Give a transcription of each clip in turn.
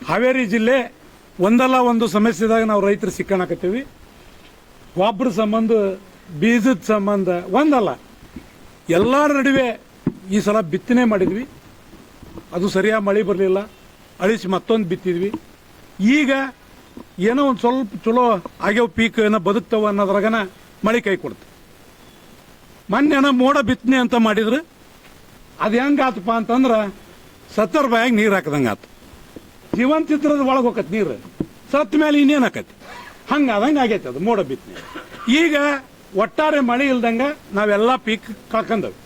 ಹಾವೇರಿ ಜಿಲ್ಲೆ ಒಂದಲ್ಲ ಒಂದು ಸಮಸ್ಯೆದಾಗ ನಾವು ರೈತರು ಸಿಕ್ಕಣಕತ್ತೀವಿ. ಗೊಬ್ಬರ ಸಂಬಂಧ, ಬೀಜದ ಸಂಬಂಧ ಒಂದಲ್ಲ, ಎಲ್ಲರ ನಡುವೆ ಈ ಸಲ ಬಿತ್ತನೆ ಮಾಡಿದ್ವಿ. ಅದು ಸರಿಯಾಗಿ ಮಳೆ ಬರಲಿಲ್ಲ, ಅಳಿಸಿ ಮತ್ತೊಂದು ಬಿತ್ತಿದ್ವಿ. ಈಗ ಏನೋ ಒಂದು ಸ್ವಲ್ಪ ಚಲೋ ಆಗ್ಯಾವ, ಪೀಕ್ ಏನೋ ಬದುಕ್ತಾವ ಅನ್ನೋದ್ರಾಗನ ಮಳೆ ಕೈ ಕೊಡ್ತು. ಮೊನ್ನೆ ಮೋಡ ಬಿತ್ತನೆ ಅಂತ ಮಾಡಿದ್ರು, ಅದು ಹೆಂಗಾತಪ್ಪ ಅಂತಂದ್ರೆ ಸತ್ತರ ಬಾಯಾಗ ನೀರು ಹಾಕದಂಗೆ ಆತು. ಜೀವಂತ ಇದ್ರದ ಒಳಗೆ ಹೋಗತ್ತೆ ನೀರು, ಸತ್ತ ಮೇಲೆ ಇನ್ನೇನು ಹಾಕತಿ, ಹಂಗಾದಂಗೆ ಆಗೈತೆ ಅದು ಮೋಡ ಬಿತ್ತನೆ. ಈಗ ಒಟ್ಟಾರೆ ಮಳೆ ಇಲ್ದಂಗೆ ನಾವೆಲ್ಲ ಪೀಕ್ ಕಳ್ಕೊಂಡವಿ.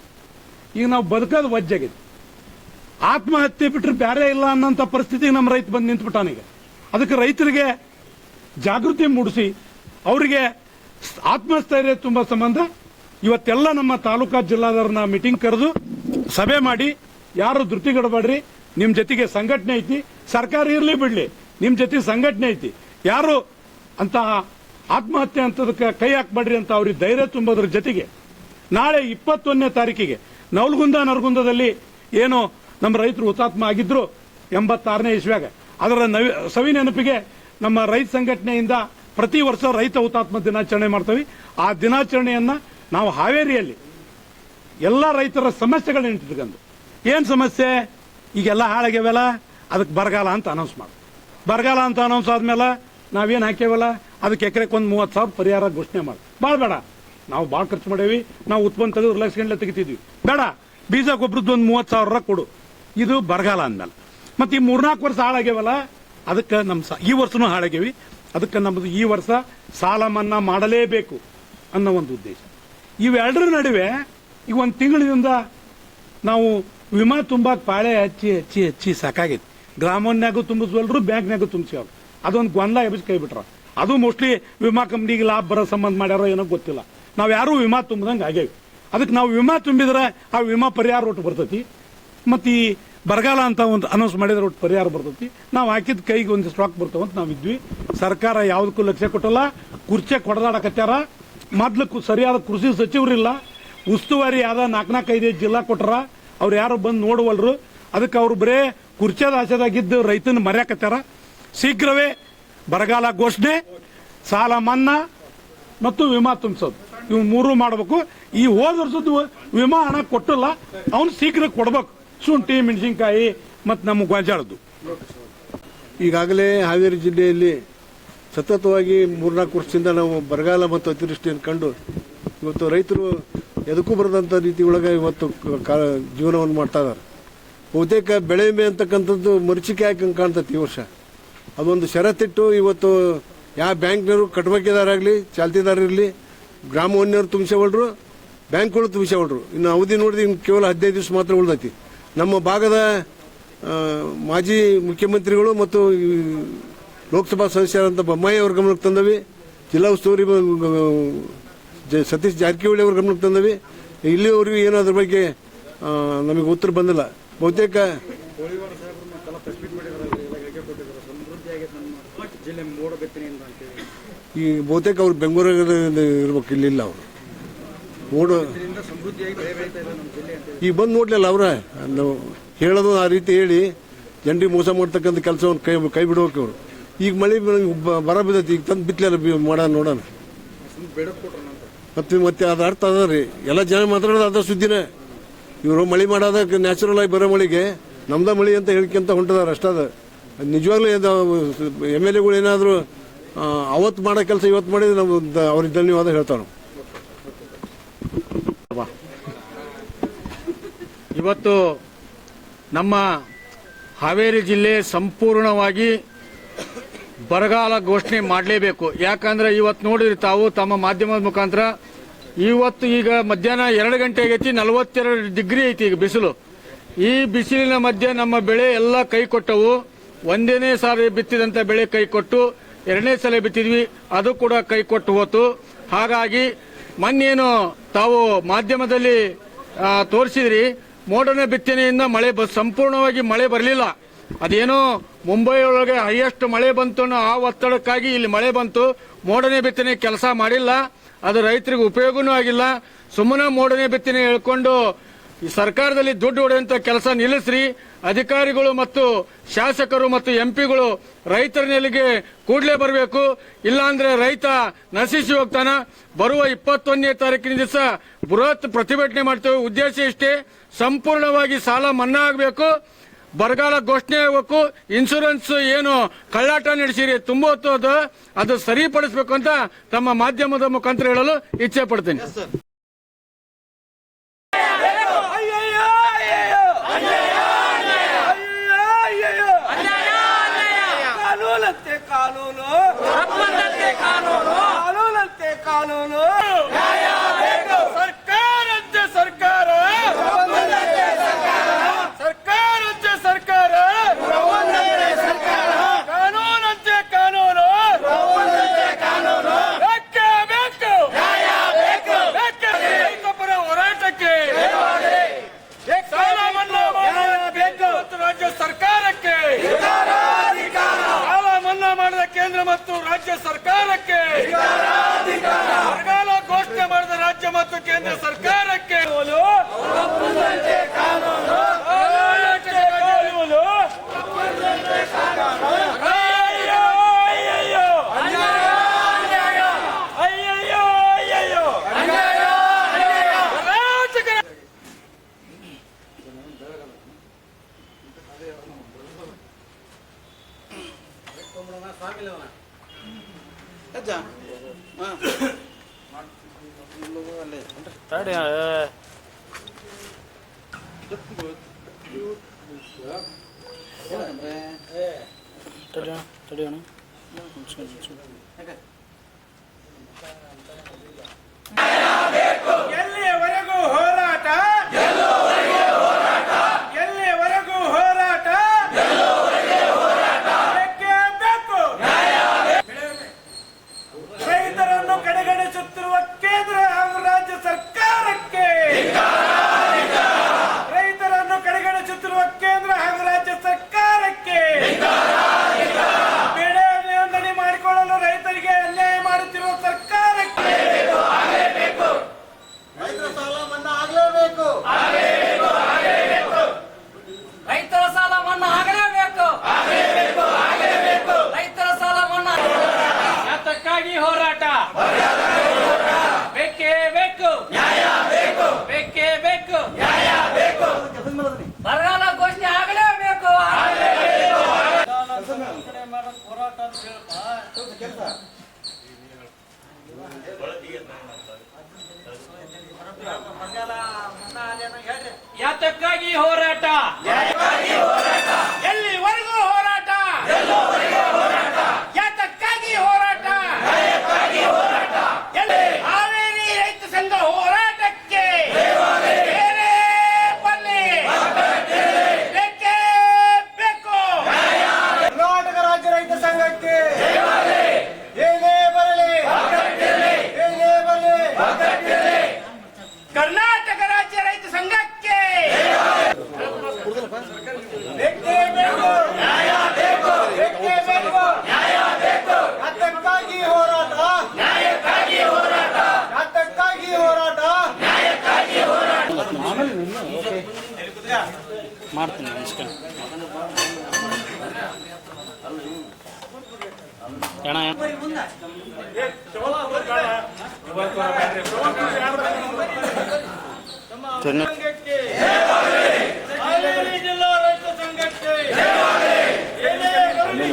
ಈಗ ನಾವು ಬದುಕೋದು ವಜ್ಜಾಗೈತಿ. ಆತ್ಮಹತ್ಯೆ ಬಿಟ್ಟರೆ ಬೇರೆ ಇಲ್ಲ ಅನ್ನೋಂಥ ಪರಿಸ್ಥಿತಿಗೆ ನಮ್ಮ ರೈತ ಬಂದು ನಿಂತ್ಬಿಟ್ಟಾನೀಗ. ಅದಕ್ಕೆ ರೈತರಿಗೆ ಜಾಗೃತಿ ಮೂಡಿಸಿ ಅವರಿಗೆ ಆತ್ಮಸ್ಥೈರ್ಯ ತುಂಬ ಸಂಬಂಧ ಇವತ್ತೆಲ್ಲ ನಮ್ಮ ತಾಲೂಕಾ ಜಿಲ್ಲಾದಾರನ ಮೀಟಿಂಗ್ ಕರೆದು ಸಭೆ ಮಾಡಿ, ಯಾರು ಧೃತಿಗಡಬೇಡ್ರಿ, ನಿಮ್ಮ ಜೊತೆಗೆ ಸಂಘಟನೆ ಐತಿ, ಸರ್ಕಾರ ಇರಲಿ ಬಿಡ್ಲಿ, ನಿಮ್ಮ ಜೊತೆ ಸಂಘಟನೆ ಐತಿ, ಯಾರು ಅಂತ ಆತ್ಮಹತ್ಯೆ ಅಂತದಕ್ಕೆ ಕೈ ಹಾಕ್ಬೇಡ್ರಿ ಅಂತ ಅವ್ರಿಗೆ ಧೈರ್ಯ ತುಂಬೋದ್ರ ಜೊತೆಗೆ ನಾಳೆ 21ನೇ ತಾರೀಕಿಗೆ ನವಲಗುಂದ ನರಗುಂದದಲ್ಲಿ ಏನು ನಮ್ಮ ರೈತರು ಹುತಾತ್ಮ ಆಗಿದ್ರು 86ನೇ ಇಸ್ವ್ಯಾಗ, ಅದರ ಸವಿ ನೆನಪಿಗೆ ನಮ್ಮ ರೈತ ಸಂಘಟನೆಯಿಂದ ಪ್ರತಿ ವರ್ಷ ರೈತ ಹುತಾತ್ಮ ದಿನಾಚರಣೆ ಮಾಡ್ತೀವಿ. ಆ ದಿನಾಚರಣೆಯನ್ನ ನಾವು ಹಾವೇರಿಯಲ್ಲಿ ಎಲ್ಲ ರೈತರ ಸಮಸ್ಯೆಗಳನ್ನ ಇಟ್ಕೊಂಡು, ಏನ್ ಸಮಸ್ಯೆ ಈಗೆಲ್ಲ ಹಾಳಾಗ್ಯಾವಲ್ಲ, ಅದಕ್ಕೆ ಬರಗಾಲ ಅಂತ ಅನೌನ್ಸ್ ಮಾಡಿ, ಬರಗಾಲ ಅಂತ ಅನೌನ್ಸ್ ಆದ್ಮೇಲೆ ನಾವೇನು ಹಾಕ್ಯಾವಲ್ಲ ಅದಕ್ಕೆ ಎಕರೆಗೆ ಒಂದು 30,000 ಪರಿಹಾರ ಘೋಷಣೆ ಮಾಡಿ. ಭಾಳ ಬೇಡ, ನಾವು ಭಾಳ ಖರ್ಚು ಮಾಡೇವಿ, ನಾವು ಉತ್ಪನ್ನ ತೆಗೆದು ಲಕ್ಷ ಗಂಟೆ ತೆಗಿತಿದ್ವಿ, ಬೇಡ ಬೀಜ ಗೊಬ್ಬರದ್ದು ಒಂದು 30,000 ಕೊಡು. ಇದು ಬರಗಾಲ ಅಂದ್ಮೇಲೆ ಮತ್ತೆ ಈ 3-4 ವರ್ಷ ಹಾಳಾಗ್ಯಾವಲ್ಲ, ಅದಕ್ಕೆ ನಮ್ಮ ಈ ವರ್ಷನೂ ಹಾಳಾಗ್ಯಾವಿ. ಅದಕ್ಕೆ ನಮ್ಮದು ಈ ವರ್ಷ ಸಾಲ ಮನ್ನಾ ಮಾಡಲೇಬೇಕು ಅನ್ನೋ ಒಂದು ಉದ್ದೇಶ. ಇವೆರಡರ ನಡುವೆ ಈಗ ಒಂದು ತಿಂಗಳಿಂದ ನಾವು ವಿಮಾ ತುಂಬಾಕ ಪಾಳೆ ಹಚ್ಚಿ ಹಚ್ಚಿ ಹಚ್ಚಿ ಸಾಕಾಗೈತಿ. ಗ್ರಾಮನ್ಯಾಗೂ ತುಂಬಿಸ್ವಲ್ರು, ಬ್ಯಾಂಕ್ನಾಗೂ ತುಂಬಿಸ್ಯಾವ. ಅದೊಂದು ಗೊಂದಲ ಎಬ್ಬಿಸಿ ಕೈ ಬಿಟ್ರ. ಅದು ಮೋಸ್ಟ್ಲಿ ವಿಮಾ ಕಂಪ್ನಿಗೆ ಲಾಭ ಬರೋ ಸಂಬಂಧ ಮಾಡ್ಯಾರೋ ಏನೋ ಗೊತ್ತಿಲ್ಲ. ನಾವು ಯಾರೂ ವಿಮಾ ತುಂಬಿದಂಗೆ ಆಗೇವಿ. ಅದಕ್ಕೆ ನಾವು ವಿಮಾ ತುಂಬಿದ್ರೆ ಆ ವಿಮಾ ಪರಿಹಾರ ಒಟ್ಟು ಬರ್ತೈತಿ, ಮತ್ತು ಈ ಬರಗಾಲ ಅಂತ ಒಂದು ಅನೌನ್ಸ್ ಮಾಡಿದ್ರೆ ಒಟ್ಟು ಪರಿಹಾರ ಬರ್ತೈತಿ. ನಾವು ಹಾಕಿದ ಕೈಗೆ ಒಂದು ಸ್ಟಾಕ್ ಬರ್ತಾವಂತ ನಾವು ಇದ್ವಿ. ಸರ್ಕಾರ ಯಾವುದಕ್ಕೂ ಲಕ್ಷ್ಯ ಕೊಟ್ಟಲ್ಲ, ಕುರ್ಚೆ ಕೊಡದಾಡಕತ್ಯಾರ. ಮೊದ್ಲು ಸರಿಯಾದ ಕೃಷಿ ಸಚಿವರಿಲ್ಲ, ಉಸ್ತುವಾರಿ ಯಾವ್ದ 4-5 ಜಿಲ್ಲಾ ಕೊಟ್ಟರ, ಅವ್ರು ಯಾರು ಬಂದು ನೋಡುವಲ್ರು. ಅದಕ್ಕೆ ಅವರು ಬರೇ ಕುರ್ಚೆದ ಆಸೆದಾಗಿದ್ದು ರೈತನ ಮರ್ಯಾಕತ್ಯಾರ. ಶೀಘ್ರವೇ ಬರಗಾಲ ಘೋಷಣೆ, ಸಾಲ ಮನ್ನಾ ಮತ್ತು ವಿಮಾ ತುಂಬಿಸೋದು, ಇವು 3 ಮಾಡಬೇಕು. ಈ ಹೋದ ವರ್ಷದ ವಿಮಾ ಹಣ ಕೊಟ್ಟಿಲ್ಲ, ಅವನು ಶೀಘ್ರ ಕೊಡ್ಬೇಕು. ಶುಂಠಿ, ಮೆಣಸಿನ್ಕಾಯಿ ಮತ್ತು ನಮ್ಮ ಗೊಂಜಾಳದ್ದು. ಈಗಾಗಲೇ ಹಾವೇರಿ ಜಿಲ್ಲೆಯಲ್ಲಿ ಸತತವಾಗಿ 3-4 ವರ್ಷದಿಂದ ನಾವು ಬರಗಾಲ ಮತ್ತು ಅತಿವೃಷ್ಟಿಯನ್ನು ಕಂಡು ಇವತ್ತು ರೈತರು ಎದಕ್ಕೂ ಬರದಂಥ ರೀತಿ ಒಳಗೆ ಇವತ್ತು ಜೀವನವನ್ನು ಮಾಡ್ತಾ ಇದ್ದಾರೆ. ಬಹುತೇಕ ಬೆಳೆ ವಿಮೆ ಅಂತಕ್ಕಂಥದ್ದು ಮರೀಚಿಕೆ ಹಾಕಿ ಕಾಣ್ತೈತಿ. ಈ ವರ್ಷ ಅದೊಂದು ಷರತ್ತಿಟ್ಟು ಇವತ್ತು ಯಾವ ಬ್ಯಾಂಕ್ನವರು ಕಟ್ಬೇಕಿದಾರಾಗಲಿ, ಚಾಲ್ತಿದಾರರಿರಲಿ, ಗ್ರಾಮವನ್ಯವರು ತುಂಬಿಸೇವಲ್ರು, ಬ್ಯಾಂಕ್ಗಳು ತುಂಬಿಸೇವಲ್ರು. ಇನ್ನು ಅವಧಿ ನೋಡಿದ್ರೆ ಇನ್ನು ಕೇವಲ 15 ದಿವಸ ಮಾತ್ರ ಉಳಿದೈತಿ. ನಮ್ಮ ಭಾಗದ ಮಾಜಿ ಮುಖ್ಯಮಂತ್ರಿಗಳು ಮತ್ತು ಲೋಕಸಭಾ ಸದಸ್ಯರಾದಂಥ ಬೊಮ್ಮಾಯಿ ಅವ್ರ ಗಮನಕ್ಕೆ ತಂದವಿ, ಜಿಲ್ಲಾ ಉಸ್ತುವಾರಿ ಸತೀಶ್ ಜಾರಕಿಹೊಳಿ ಅವ್ರ ಗಮನಕ್ಕೆ ತಂದವಿ. ಇಲ್ಲಿವರೆಗೂ ಏನೋ ಅದ್ರ ಬಗ್ಗೆ ನಮಗೆ ಉತ್ತರ ಬಂದಿಲ್ಲ. ಬಹುತೇಕ ಈ ಬಹುತೇಕ ಅವ್ರು ಬೆಂಗಳೂರಲ್ಲಿ ಇರ್ಬೇಕು, ಇಲ್ಲಿಲ್ಲ ಅವರು ನೋಡು ಈಗ ಬಂದು ನೋಡ್ಲಿಲ್ಲ. ಅವ್ರ ನಾವು ಹೇಳೋದು ಆ ರೀತಿ ಹೇಳಿ ಜನರಿಗೆ ಮೋಸ ಮಾಡ್ತಕ್ಕಂಥ ಕೆಲಸವನ್ನು ಕೈ ಬಿಡ್ಬೇಕು ಅವರು. ಈಗ ಮಳೆ ಬರ ಬಿದ್ದೈತಿ, ಈಗ ತಂದು ಬಿತ್ತಲಿಲ್ಲ, ಮಾಡೋಣ ನೋಡೋಣ. ಮತ್ತೆ ಅದ್ರ ಅರ್ಥ ಅದ ರೀ, ಎಲ್ಲ ಜನ ಮಾತಾಡೋದು ಅದ ಸುದ್ದಿನೇ. ಇವರು ಮಳೆ ಮಾಡೋದ ನ್ಯಾಚುರಲ್ ಆಗಿ ಬರೋ ಮಳೆಗೆ ನಮ್ದ ಮಳೆ ಅಂತ ಹೇಳ್ಕೊಂತ ಹೊಂಟದಾರ ಅಷ್ಟದ. ನಿಜವಾಗ್ಲೂ MLAಗಳು ಏನಾದರೂ ಅವತ್ತು ಮಾಡೋ ಕೆಲಸ ಇವತ್ತು ಮಾಡಿದ್ರೆ ನಾವು ಅವ್ರಿಗೆ ಧನ್ಯವಾದ ಹೇಳ್ತಾವೆ. ಇವತ್ತು ನಮ್ಮ ಹಾವೇರಿ ಜಿಲ್ಲೆ ಸಂಪೂರ್ಣವಾಗಿ ಬರಗಾಲ ಘೋಷಣೆ ಮಾಡಲೇಬೇಕು. ಯಾಕಂದ್ರೆ ಇವತ್ತು ನೋಡಿದ್ರಿ ತಾವು ತಮ್ಮ ಮಾಧ್ಯಮದ ಮುಖಾಂತರ, ಇವತ್ತು ಈಗ ಮಧ್ಯಾಹ್ನ 2 ಗಂಟೆ ಆಗೈತಿ, 42 ಡಿಗ್ರಿ ಐತಿ ಈಗ ಬಿಸಿಲು. ಈ ಬಿಸಿಲಿನ ಮಧ್ಯೆ ನಮ್ಮ ಬೆಳೆ ಎಲ್ಲ ಕೈ ಕೊಟ್ಟವು. ಒಂದನೇ ಸಾರಿ ಬಿತ್ತಿದಂತ ಬೆಳೆ ಕೈ ಕೊಟ್ಟು, 2ನೇ ಸಲ ಬಿತ್ತಿದ್ವಿ, ಅದು ಕೂಡ ಕೈ ಕೊಟ್ಟು ಹೋತು. ಹಾಗಾಗಿ ಮೊನ್ನೇನು ತಾವು ಮಾಧ್ಯಮದಲ್ಲಿ ತೋರಿಸಿದ್ರಿ, ಮೋಡನ ಬಿತ್ತನೆಯಿಂದ ಮಳೆ ಸಂಪೂರ್ಣವಾಗಿ ಮಳೆ ಬರಲಿಲ್ಲ. ಅದೇನೋ ಮುಂಬೈ ಒಳಗೆ ಹೈಯೆಸ್ಟ್ ಮಳೆ ಬಂತು ಅನ್ನೋ ಆ ಒತ್ತಡಕ್ಕಾಗಿ ಇಲ್ಲಿ ಮಳೆ ಬಂತು. ಮೋಡನೆ ಬಿತ್ತನೆ ಕೆಲಸ ಮಾಡಿಲ್ಲ, ಅದು ರೈತರಿಗೆ ಉಪಯೋಗನೂ ಆಗಿಲ್ಲ. ಸುಮ್ಮನೆ ಮೋಡನೆ ಬಿತ್ತನೆ ಹೇಳ್ಕೊಂಡು ಈ ಸರ್ಕಾರದಲ್ಲಿ ದುಡ್ಡು ಹೊಡೆಯುವಂತ ಕೆಲಸ ನಿಲ್ಲಿಸ್ರಿ. ಅಧಿಕಾರಿಗಳು ಮತ್ತು ಶಾಸಕರು ಮತ್ತು ಎಂಪಿಗಳು ರೈತರ ನೆಲೆಗೆ ಕೂಡಲೇ ಬರಬೇಕು. ಇಲ್ಲಾಂದ್ರೆ ರೈತ ನಶಿಸಿ ಹೋಗ್ತಾನ. ಬರುವ 21ನೇ ತಾರೀಕಿನ ದಿವಸ ಬೃಹತ್ ಪ್ರತಿಭಟನೆ ಮಾಡ್ತೇವೆ. ಉದ್ದೇಶ ಇಷ್ಟೇ, ಸಂಪೂರ್ಣವಾಗಿ ಸಾಲ ಮನ್ನಾ ಆಗಬೇಕು, ಬರಗಾಲ ಘೋಷಣೆ ಆಗಬೇಕು, ಇನ್ಶೂರೆನ್ಸ್ ಏನು ಕಳ್ಳಾಟ ನಡೆಸಿರಿ ತುಂಬ ಹೊತ್ತು ಅದು ಸರಿಪಡಿಸಬೇಕು ಅಂತ ತಮ್ಮ ಮಾಧ್ಯಮದ ಮುಖಾಂತರ ಹೇಳಲು ಇಚ್ಛೆ ಪಡ್ತೇನೆ. ಕಾನೂನು ಕಾನೂನಂತೆ ಕಾನೂನು ಸರ್ಕಾರಂತೆ ಸರ್ಕಾರ ಸರ್ಕಾರಂತೆ ಸರ್ಕಾರ ಕಾನೂನಂತೆ ಕಾನೂನು ಬೇಕೇ ಬೇಕು ರೈತಪರ ಹೋರಾಟಕ್ಕೆ ಸಾಲ ಮನ್ನಾ ಮಾಡಬೇಕು ರಾಜ್ಯ ಸರ್ಕಾರಕ್ಕೆ ಮಾಡಿದ ಕೇಂದ್ರ ಮತ್ತು ರಾಜ್ಯ ಸರ್ಕಾರಕ್ಕೆ ಬರಗಾಲ ಘೋಷಣೆ ಮಾಡಿದ ರಾಜ್ಯ ಮತ್ತು ಕೇಂದ್ರ ಸರ್ಕಾರಕ್ಕೆ ಎಲ್ಲಿಯವರೆಗೂ ಹೋರಾಟ ಎಲ್ಲಿಯವರೆಗೂ ಹೋರಾಟ ಬೇಕೇ ಬೇಕು ರೈತರನ್ನು ಕಡೆಗಣಿಸುತ್ತಿರುವ ಕೇಂದ್ರ ಹಾಗೂ ರಾಜ್ಯ ಸರ್ಕಾರಕ್ಕೆ ರೈತರನ್ನು ಕಡೆಗಣಿಸುತ್ತಿರುವ ಕೇಂದ್ರ ಹಾಗೂ ರಾಜ್ಯ ಸರ್ಕಾರಕ್ಕೆ ಬೆಳೆ ನೋಂದಣಿ ಮಾಡಿಕೊಳ್ಳಲು ರೈತರಿಗೆ ಅನ್ಯಾಯ ಮಾಡುತ್ತಿರುವ ಸರ್ಕಾರಕ್ಕೆ ರೈತರ ಸಾಲ ಮನ್ನಾ ಆಗಲೇಬೇಕು ರೈತರ ಸಾಲ ಮನ್ನಾ ಆಗಲೇಬೇಕು ರೈತರ ಸಾಲ ಮನ್ನಾ ಯಾತಕ್ಕಾಗಿ ಹೋರಾಟ ಬೇಕೇ ಬೇಕು ಬೇಕೇ ಬೇಕು ಬರಗಾಲ ಘೋಷಣೆ ಆಗಲೇಬೇಕು ಹೋರಾಟ ಯಾತಕ್ಕಾಗಿ ಹೋರಾಟ ಎಲ್ಲಿವರೆಗೂ ಹೋರಾಟ ಯಾತಕ್ಕಾಗಿ ಹೋರಾಟ ಹಾವೇರಿ ರೈತ ಸಂಘ ಹೋರಾಟಕ್ಕೆ ಬೇರೆ ಬನ್ನಿ ಬೇಕೇ ಬೇಕು ಕರ್ನಾಟಕ ರಾಜ್ಯ ರೈತ ಸಂಘಕ್ಕೆ ಏನೇ ಬರಲಿ ಕರ್ನಾಟಕ ರಾಜ್ಯ ರೈತ ಸಂಘಕ್ಕೆ ಬೇಕೇ ಬೇಕು ಬೇಕೇ ಬೇಕು ಅದಕ್ಕಾಗಿ ಹೋರಾಟ ಅದಕ್ಕಾಗಿ ಹೋರಾಟ ಮಾಡ್ತೀನಿ ನಮಸ್ಕಾರ ಸಂಘಕ್ಕೆ ಹಾವೇರಿ ಜಿಲ್ಲಾ ರೈತ ಸಂಘಕ್ಕೆ ಏನೇ ಬರಲಿ